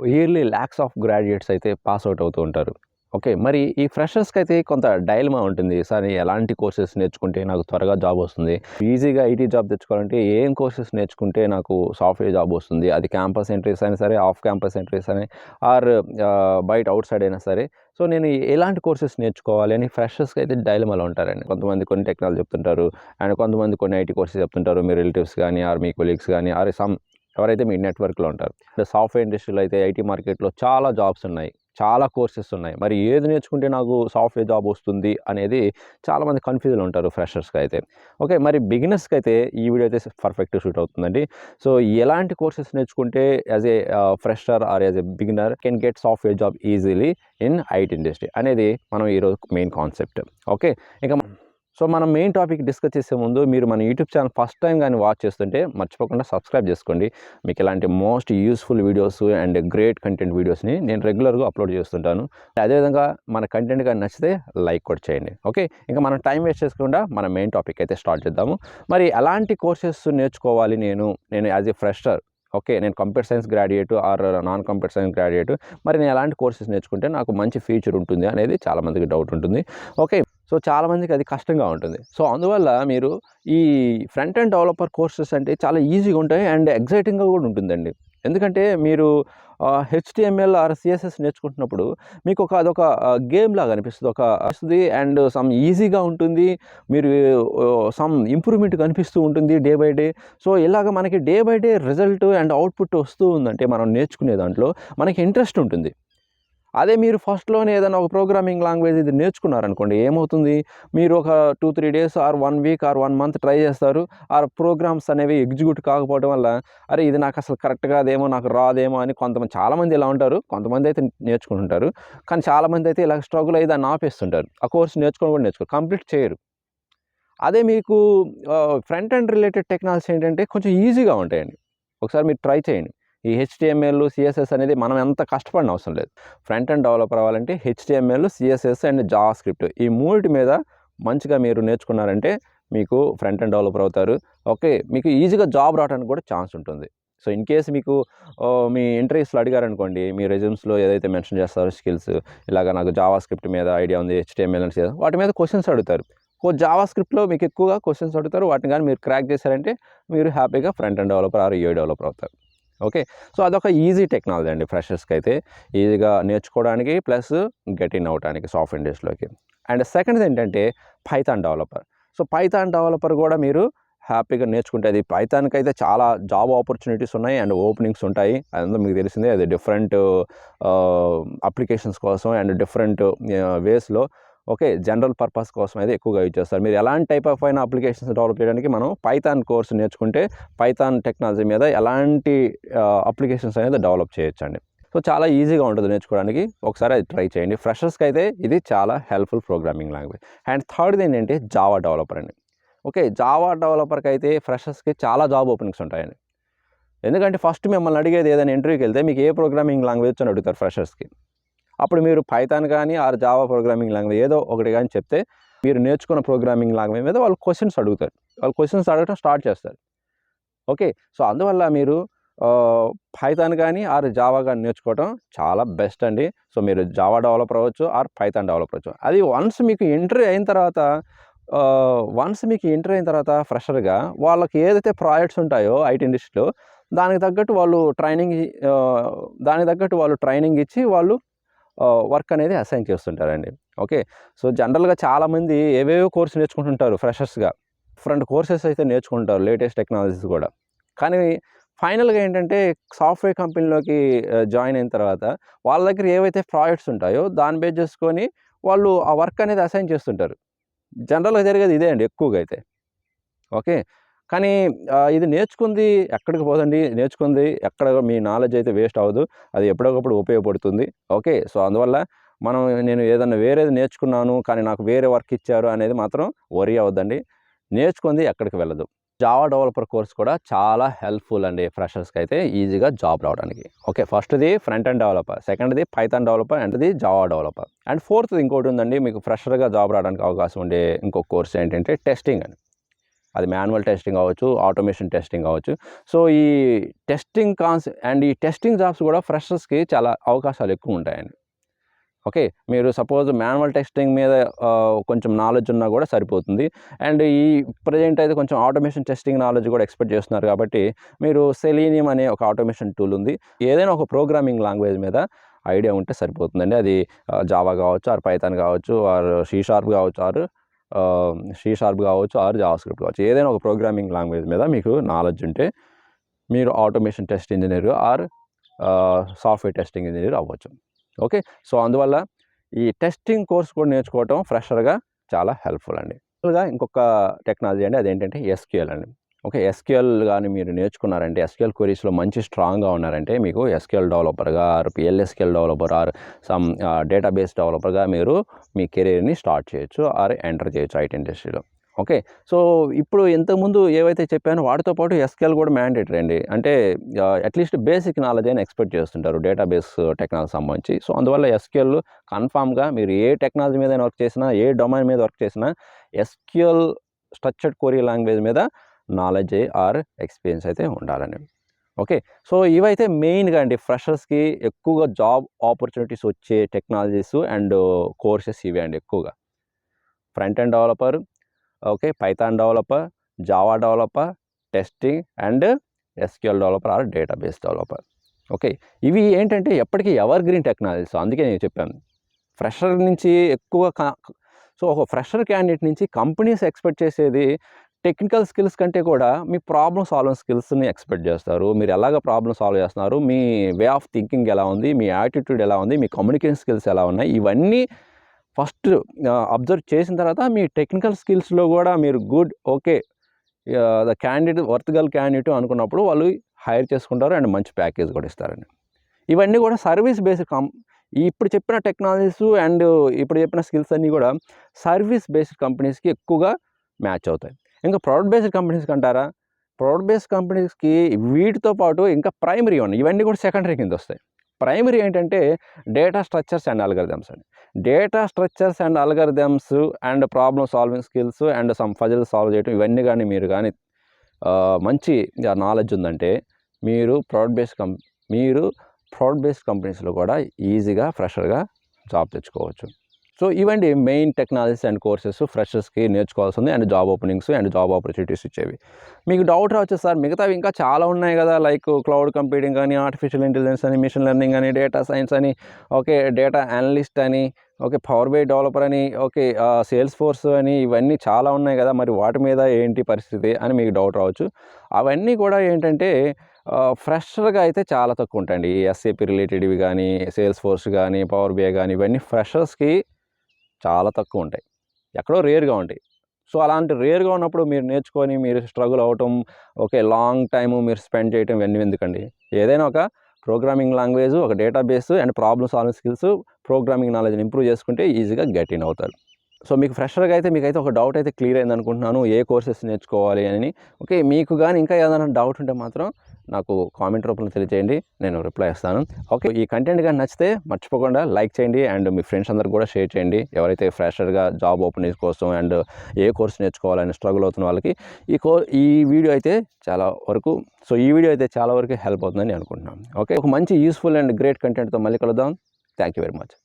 Yearly lakhs of graduates అయితే pass out అవుతూ ఉంటారు. ఓకే. మరి ఈ ఫ్రెషర్స్‌కి అయితే కొంత డైలమా ఉంటుంది. సార్ ఎలాంటి కోర్సెస్ నేర్చుకుంటే నాకు త్వరగా జాబ్ వస్తుంది? ఈజీగా ఐటీ జాబ్ తెచ్చుకోవాలంటే ఏం కోర్సెస్ నేర్చుకుంటే నాకు సాఫ్ట్‌వేర్ జాబ్ వస్తుంది? అది క్యాంపస్ ఎంట్రీస్ అయినా సరే, ఆఫ్ క్యాంపస్ ఎంట్రీస్ అని ఆర్ బయట ఔట్ సైడ్ అయినా సరే. సో, నేను ఎలాంటి కోర్సెస్ నేర్చుకోవాలి అని ఫ్రెషర్స్‌కి అయితే డైలమాలో ఉంటారండి. కొంతమంది కొన్ని టెక్నాలజీ చెప్తుంటారు. అండ్ కొంతమంది కొన్ని ఐటీ కోర్సెస్ చెప్తుంటారు. మీ రిలేటివ్స్ గానీ, ఆర్ మీ కొలీగ్స్ గానీ, ఆర్ ఎవరైతే మీ నెట్వర్క్‌లో ఉంటారు. సాఫ్ట్‌వేర్ ఇండస్ట్రీలో అయితే ఐటీ మార్కెట్‌లో చాలా జాబ్స్ ఉన్నాయి. చాలా కోర్సెస్ ఉన్నాయి. మరి ఏది నేర్చుకుంటే నాకు సాఫ్ట్‌వేర్ జాబ్ వస్తుంది అనేది చాలామంది కన్‌ఫ్యూజ్‌లో ఉంటారు ఫ్రెషర్స్‌కి అయితే. ఓకే. మరి బిగినర్స్‌కి అయితే ఈ వీడియో అయితే పర్ఫెక్ట్ సూట్ అవుతుందండి. సో, ఎలాంటి కోర్సెస్ నేర్చుకుంటే as a fresher or as a beginner can get software job easily in IT industry అనేది మనం ఈరోజు మెయిన్ కాన్సెప్ట్. ఓకే. ఇక సో, మనం మెయిన్ టాపిక్ డిస్కస్ చేసే ముందు మీరు మన యూట్యూబ్ ఛానల్ ఫస్ట్ టైం గాని వాచ్ చేస్తుంటే మర్చిపోకుండా సబ్స్క్రైబ్ చేసుకోండి. మీకు ఇలాంటి most useful videos and great content వీడియోస్‌ని నేను రెగ్యులర్‌గా అప్లోడ్ చేస్తుంటాను. అదేవిధంగా మన కంటెంట్ గాని నచ్చితే లైక్ కూడా చేయండి. ఓకే. ఇంకా మనం టైం వేస్ట్ చేసుకోకుండా మన మెయిన్ టాపిక్ అయితే స్టార్ట్ చేద్దాము. మరి ఎలాంటి కోర్సెస్ నేర్చుకోవాలి నేను యాస్ ఏ ఫ్రెషర్. ఓకే. నేను computer science graduate or non computer science graduate. మరి నేను ఎలాంటి కోర్సెస్ నేర్చుకుంటే నాకు మంచి ఫ్యూచర్ ఉంటుంది అనేది చాలామందికి డౌట్ ఉంటుంది. ఓకే. సో, చాలామందికి అది కష్టంగా ఉంటుంది. సో, అందువల్ల మీరు ఈ ఫ్రంట్ ఎండ్ డెవలపర్ కోర్సెస్ అంటే చాలా ఈజీగా ఉంటాయి అండ్ ఎక్సైటింగ్‌గా కూడా ఉంటుందండి. ఎందుకంటే మీరు హెచ్‌టీఎంఎల్ ఆర్ సీఎస్ఎస్ నేర్చుకుంటున్నప్పుడు మీకు అదొక గేమ్ లాగా అనిపిస్తుంది. అండ్ సమ్ ఈజీగా ఉంటుంది. మీరు సమ్ ఇంప్రూవ్‌మెంట్ కనిపిస్తూ ఉంటుంది డే బై డే. సో, ఇలాగ మనకి day by day result and output వస్తూ ఉందంటే మనం నేర్చుకునే దాంట్లో మనకి ఇంట్రెస్ట్ ఉంటుంది. అదే మీరు ఫస్ట్‌లోనే ఏదైనా ఒక ప్రోగ్రామింగ్ లాంగ్వేజ్ ఇది నేర్చుకున్నారనుకోండి, ఏమవుతుంది? మీరు ఒక 2, 3 days or 1 week or 1 month try చేస్తారు. ప్రోగ్రామ్స్ అనేవి ఎగ్జిక్యూట్ కాకపోవడం వల్ల, అరే! ఇది నాకు అసలు కరెక్ట్ కాదేమో, నాకు రాదేమో అని చాలామంది ఇలా ఉంటారు. కొంతమంది అయితే నేర్చుకుంటుంటారు. కానీ చాలామంది అయితే ఇలా స్ట్రగుల్ అయ్యి దాన్ని ఆపేస్తుంటారు. ఆ కోర్స్ నేర్చుకోను కూడా నేర్చుకోరు. కంప్లీట్ చేయరు. అదే మీకు ఫ్రంట్ ఎండ్ రిలేటెడ్ టెక్నాలజీస్ ఏంటంటే కొంచెం ఈజీగా ఉంటాయండి. ఒకసారి మీరు ట్రై చేయండి. ఈ హెచ్‌టీఎంఎల్, సీఎస్ఎస్ అనేది మనం ఎంత కష్టపడనవసరం అవసరం లేదు. ఫ్రంట్ ఎండ్ డెవలపర్ అవ్వాలంటే HTML, CSS and Java script ఈ మూడిటి మీద మంచిగా మీరు నేర్చుకున్నారంటే మీకు ఫ్రంట్ ఎండ్ డెవలపర్ అవుతారు. ఓకే. మీకు ఈజీగా జాబ్ రావడానికి కూడా ఛాన్స్ ఉంటుంది. సో, ఇన్ కేస్ మీకు మీ ఇంటర్వ్యూస్‌లో అడిగారనుకోండి, మీ రెజ్యూమ్స్‌లో ఏదైతే మెన్షన్ చేస్తారో స్కిల్స్, ఇలాగ నాకు జావా స్క్రిప్ట్ మీద ఐడియా ఉంది, హెచ్‌టీఎంఎల్ అండ్ సీఎస్ఎస్ వాటి మీద క్వెషన్స్ అడుగుతారు. జావా స్క్రిప్ట్‌లో మీకు ఎక్కువగా క్వెషన్స్ అడుగుతారు. వాటిని గాని మీరు క్రాక్ చేశారంటే మీరు హ్యాపీగా front end developer or UI developer అవుతారు. ఓకే. సో, అదొక ఈజీ టెక్నాలజీ అండి ఫ్రెషర్స్‌కి అయితే. ఈజీగా నేర్చుకోవడానికి ప్లస్ గెట్ ఇన్ అవ్వడానికి సాఫ్ట్‌వేర్ ఇండస్ట్రీలోకి. అండ్ సెకండ్‌ది ఏంటంటే python developer. So, python developer కూడా మీరు హ్యాపీగా నేర్చుకుంటే అది పైథాన్‌కైతే చాలా జాబ్ ఆపర్చునిటీస్ ఉన్నాయి అండ్ ఓపెనింగ్స్ ఉంటాయి. అదంతా మీకు తెలిసిందే. అది డిఫరెంట్ అప్లికేషన్స్ కోసం అండ్ డిఫరెంట్ వేస్‌లో ఓకే. జనరల్ పర్పస్ కోసం అయితే ఎక్కువగా యూజ్ చేస్తారు. మీరు ఎలాంటి టైప్ ఆఫ్ అప్లికేషన్స్ డెవలప్ చేయడానికి మనం పైథాన్ కోర్స్ నేర్చుకుంటే పైథాన్ టెక్నాలజీ మీద ఎలాంటి అప్లికేషన్స్ అనేది డెవలప్ చేయొచ్చండి. సో, చాలా ఈజీగా ఉంటుంది నేర్చుకోవడానికి. ఒకసారి అది ట్రై చేయండి. ఫ్రెషర్స్‌కి అయితే ఇది చాలా హెల్ప్‌ఫుల్ ప్రోగ్రామింగ్ లాంగ్వేజ్. అండ్ థర్డ్‌ది ఏంటంటే జావా డెవలపర్ అండి. ఓకే. జావా డెవలపర్‌కి అయితే ఫ్రెషర్స్‌కి చాలా జాబ్ ఓపెనింగ్స్ ఉంటాయండి. ఎందుకంటే ఫస్ట్ మిమ్మల్ని అడిగేది ఏదైనా ఇంటర్వ్యూకి వెళ్తే మీకు ఏ ప్రోగ్రామింగ్ లాంగ్వేజ్ అని అడుగుతారు ఫ్రెషర్స్‌కి. అప్పుడు మీరు పైథాన్ కానీ ఆర్ జావా ప్రోగ్రామింగ్ లాంగ్వేజ్ ఏదో ఒకటి గాని చెప్తే మీరు నేర్చుకున్న ప్రోగ్రామింగ్ లాంగ్వేజ్ మీద వాళ్ళు క్వెషన్స్ అడుగుతారు. వాళ్ళు క్వెషన్స్ అడగటం స్టార్ట్ చేస్తారు. ఓకే. సో, అందువల్ల మీరు పైథాన్ గాని ఆర్ జావా గాని నేర్చుకోవడం చాలా బెస్ట్ అండి. సో, మీరు జావా డెవలపర్ అవ్వచ్చు ఆర్ పైథాన్ డెవలపర్ అవ్వచ్చు. అది వన్స్ మీకు ఇంటర్వ్యూ అయిన తర్వాత ఫ్రెషర్‌గా వాళ్ళకి ఏదైతే ప్రాజెక్ట్స్ ఉంటాయో ఐటీ ఇండస్ట్రీలో దానికి తగ్గట్టు వాళ్ళు ట్రైనింగ్ ఇచ్చి వాళ్ళు వర్క్ అనేది అసైన్ చేస్తుంటారండి. ఓకే. సో, జనరల్‌గా చాలామంది ఏవేవో కోర్స్ నేర్చుకుంటుంటారు ఫ్రెషర్స్‌గా. డిఫరెంట్ కోర్సెస్ అయితే నేర్చుకుంటారు లేటెస్ట్ టెక్నాలజీస్ కూడా. కానీ ఫైనల్‌గా ఏంటంటే సాఫ్ట్‌వేర్ కంపెనీలోకి జాయిన్ అయిన తర్వాత వాళ్ళ దగ్గర ఏవైతే ప్రాజెక్ట్స్ ఉంటాయో దాన్ని బేస్ చేసుకొని వాళ్ళు ఆ వర్క్ అనేది అసైన్ చేస్తుంటారు. జనరల్‌గా జరిగేది ఇదే అండి ఎక్కువగా అయితే. ఓకే. కానీ ఇది నేర్చుకుంది ఎక్కడికి పోదండి. నేర్చుకుంది ఎక్కడ మీ నాలెడ్జ్ అయితే వేస్ట్ అవ్వదు. అది ఎప్పటికప్పుడు ఉపయోగపడుతుంది. ఓకే. సో, అందువల్ల నేను ఏదన్నా వేరేది నేర్చుకున్నాను, కానీ నాకు వేరే వర్క్ ఇచ్చారు అనేది మాత్రం వరీ అవ్వద్దండి. నేర్చుకుంది ఎక్కడికి వెళ్ళదు. జావా డెవలపర్ కోర్స్ కూడా చాలా హెల్ప్‌ఫుల్ అండి ఫ్రెషర్స్‌కి అయితే ఈజీగా జాబ్ రావడానికి. ఓకే. ఫస్ట్‌ది ఫ్రంట్ ఎండ్ డెవలపర్, సెకండ్‌ది python developer and Java developer. And ఫోర్త్‌ది ఇంకోటి ఉందండి మీకు ఫ్రెషర్‌గా జాబ్ రావడానికి అవకాశం ఉండే ఇంకొక కోర్స్ ఏంటంటే టెస్టింగ్ అని. అది మాన్యువల్ టెస్టింగ్ అవ్వచ్చు, ఆటోమేషన్ టెస్టింగ్ అవ్వచ్చు. సో ఈ టెస్టింగ్ అండ్ ఈ టెస్టింగ్ జాబ్స్ కూడా ఫ్రెషర్స్కి చాలా అవకాశాలు ఎక్కువ ఉంటాయండి. ఓకే, మీరు సపోజ్ మాన్యువల్ టెస్టింగ్ మీద కొంచెం నాలెడ్జ్ ఉన్నా కూడా సరిపోతుంది. అండ్ ఈ ప్రజెంట్ అయితే కొంచెం ఆటోమేషన్ టెస్టింగ్ నాలెడ్జ్ కూడా ఎక్స్పెక్ట్ చేస్తున్నారు కాబట్టి మీరు సెలీనియం అనే ఒక ఆటోమేషన్ టూల్ ఉంది. ఏదైనా ఒక ప్రోగ్రామింగ్ లాంగ్వేజ్ మీద ఐడియా ఉంటే సరిపోతుందండి. అది జావా కావచ్చు, ఆర్ పైథాన్ కావచ్చు, ఆర్ సి షార్ప్ కావచ్చు, ఆర్ జావా స్క్రిప్ట్ కావచ్చు. ఏదైనా ఒక ప్రోగ్రామింగ్ లాంగ్వేజ్ మీద మీకు నాలెడ్జ్ ఉంటే మీరు automation test engineer or software testing engineer అవ్వచ్చు. ఓకే, సో అందువల్ల ఈ టెస్టింగ్ కోర్స్ కూడా నేర్చుకోవటం ఫ్రెషర్గా చాలా హెల్ప్ఫుల్ అండి. ఇంకొక టెక్నాలజీ అండి, అదేంటంటే ఎస్క్యూఎల్ అండి. ఓకే, ఎస్క్యూఎల్ కానీ మీరు నేర్చుకున్నారంటే, ఎస్క్యూఎల్ క్వెరీస్లో మంచి స్ట్రాంగ్గా ఉన్నారంటే మీకు ఎస్క్యూఎల్ డెవలపర్గా or PL SQL developer or some database డెవలపర్గా మీరు మీ కెరీర్ని స్టార్ట్ చేయొచ్చు ఆర్ ఎంటర్ చేయొచ్చు ఐటీ ఇండస్ట్రీలో. ఓకే, సో ఇప్పుడు ఇంతకుముందు ఏవైతే చెప్పానో వాటితో పాటు ఎస్క్యూఎల్ కూడా మ్యాండేటరీ అండి. అంటే అట్లీస్ట్ బేసిక్ నాలెడ్జ్ అయినా ఎక్స్పెక్ట్ చేస్తుంటారు డేటాబేస్ టెక్నాలజీ సంబంధించి. సో అందువల్ల ఎస్క్యూఎల్ కన్ఫామ్గా మీరు ఏ టెక్నాలజీ మీద వర్క్ చేసినా, ఏ డొమైన్ మీద వర్క్ చేసినా ఎస్క్యూఎల్ స్ట్రక్చర్డ్ క్వెరీ లాంగ్వేజ్ మీద నాలెడ్జ్ ఆర్ ఎక్స్పీరియన్స్ అయితే ఉండాలండి. ఓకే, సో ఇవైతే మెయిన్గా అండి ఫ్రెషర్స్కి ఎక్కువగా జాబ్ ఆపర్చునిటీస్ వచ్చే టెక్నాలజీస్ అండ్ కోర్సెస్ ఇవే అండి ఎక్కువగా. Front end developer, okay, Python developer, Java developer, testing and SQL developer are database developer. Okay, ఇవి ఏంటంటే ఎప్పటికీ ఎవర్ గ్రీన్ టెక్నాలజీస్. అందుకే నేను చెప్పాను ఫ్రెషర్ నుంచి ఎక్కువ సో ఒక ఫ్రెషర్ క్యాండిడేట్ నుంచి కంపెనీస్ ఎక్స్పెక్ట్ చేసేది టెక్నికల్ స్కిల్స్ కంటే కూడా మీ ప్రాబ్లమ్ సాల్వింగ్ స్కిల్స్ని ఎక్స్పెక్ట్ చేస్తారు. మీరు ఎలాగ ప్రాబ్లమ్ సాల్వ్ చేస్తున్నారు, మీ వే ఆఫ్ థింకింగ్ ఎలా ఉంది, మీ యాటిట్యూడ్ ఎలా ఉంది, మీ కమ్యూనికేషన్ స్కిల్స్ ఎలా ఉన్నాయి, ఇవన్నీ ఫస్ట్ అబ్జర్వ్ చేసిన తర్వాత మీ టెక్నికల్ స్కిల్స్లో కూడా మీరు గుడ్, ఓకే, ద క్యాండిడేట్ వర్త్గల్ క్యాండిడేట్ అనుకున్నప్పుడు వాళ్ళు హైర్ చేసుకుంటారు అండ్ మంచి ప్యాకేజ్ కూడా ఇస్తారండి. ఇవన్నీ కూడా సర్వీస్ బేస్డ్ ఇప్పుడు చెప్పిన టెక్నాలజీస్ అండ్ ఇప్పుడు చెప్పిన స్కిల్స్ అన్నీ కూడా సర్వీస్ బేస్డ్ కంపెనీస్కి ఎక్కువగా మ్యాచ్ అవుతాయి. ఇంకా ప్రొడక్ట్ బేస్డ్ కంపెనీస్కి అంటారా, ప్రొడక్ట్ బేస్డ్ కంపెనీస్కి వీటితో పాటు ఇంకా ప్రైమరీ ఉన్నాయి, ఇవన్నీ కూడా సెకండరీ కింద వస్తాయి. ప్రైమరీ ఏంటంటే డేటా స్ట్రక్చర్స్ అండ్ అల్గరిథమ్స్ అండి. Data structures and algorithms and problem solving skills and some puzzle solve చేయడం, ఇవన్నీ కానీ మీరు కానీ మంచి నాలెడ్జ్ ఉందంటే మీరు ప్రొడక్ట్ బేస్డ్ కంపెనీస్లో కూడా ఈజీగా ఫ్రెషర్గా జాబ్ తెచ్చుకోవచ్చు. సో ఇవండి మెయిన్ టెక్నాలజీస్ అండ్ కోర్సెస్ ఫ్రెషర్స్కి నేర్చుకోవాల్సింది and job openings and job opportunities ఇచ్చేవి. మీకు డౌట్ రావచ్చు, సార్ మిగతావి ఇంకా చాలా ఉన్నాయి కదా, లైక్ క్లౌడ్ కంప్యూటింగ్ అని, ఆర్టిఫిషియల్ ఇంటెలిజెన్స్ అని, మిషన్ లెర్నింగ్ అని, డేటా సైన్స్ అని, ఓకే, డేటా అనలిస్ట్ అని, ఓకే, పవర్ బై డెవలపర్ అని, ఓకే, సేల్స్ ఫోర్స్ అని, ఇవన్నీ చాలా ఉన్నాయి కదా, మరి వాటి మీద ఏంటి పరిస్థితి అని మీకు డౌట్ రావచ్చు. అవన్నీ కూడా ఏంటంటే ఫ్రెషర్గా అయితే చాలా తక్కువ ఉంటాయండి. ఈ ఎస్ఏపి రిలేటెడ్వి కానీ, సేల్స్ ఫోర్స్ కానీ, పవర్ బిఐ కానీ, ఇవన్నీ ఫ్రెషర్స్కి చాలా తక్కువ ఉంటాయి, ఎక్కడో రేర్గా ఉంటాయి. సో అలాంటి రేర్గా ఉన్నప్పుడు మీరు నేర్చుకొని మీరు స్ట్రగుల్ అవ్వటం, ఓకే, లాంగ్ టైము మీరు స్పెండ్ చేయటం, ఇవన్నీ ఎందుకండి. ఏదైనా ఒక ప్రోగ్రామింగ్ లాంగ్వేజ్, ఒక database and problem solving skills, programming నాలెడ్జ్ని ఇంప్రూవ్ చేసుకుంటే ఈజీగా గెట్ ఇన్ అవుతారు. సో మీకు ఫ్రెషర్గా అయితే మీకైతే ఒక డౌట్ అయితే క్లియర్ అయింది అనుకుంటున్నాను, ఏ కోర్సెస్ నేర్చుకోవాలి అని. ఓకే, మీకు కానీ ఇంకా ఏదైనా డౌట్ ఉంటే మాత్రం నాకు కామెంట్ రూపంలో తెలియజేయండి, నేను రిప్లై ఇస్తాను. ఓకే, ఈ కంటెంట్ కానీ నచ్చితే మర్చిపోకుండా లైక్ చేయండి అండ్ మీ ఫ్రెండ్స్ అందరికి కూడా షేర్ చేయండి. ఎవరైతే ఫ్రెషర్గా జాబ్ ఓపెనింగ్స్ కోసం అండ్ ఏ కోర్స్ నేర్చుకోవాలని స్ట్రగుల్ అవుతున్న వాళ్ళకి ఈ వీడియో అయితే చాలా వరకు హెల్ప్ అవుతుందని అనుకుంటున్నాను. ఓకే, ఒక మంచి యూస్ఫుల్ అండ్ గ్రేట్ కంటెంట్తో మళ్ళీ కలుద్దాం. Thank you very much.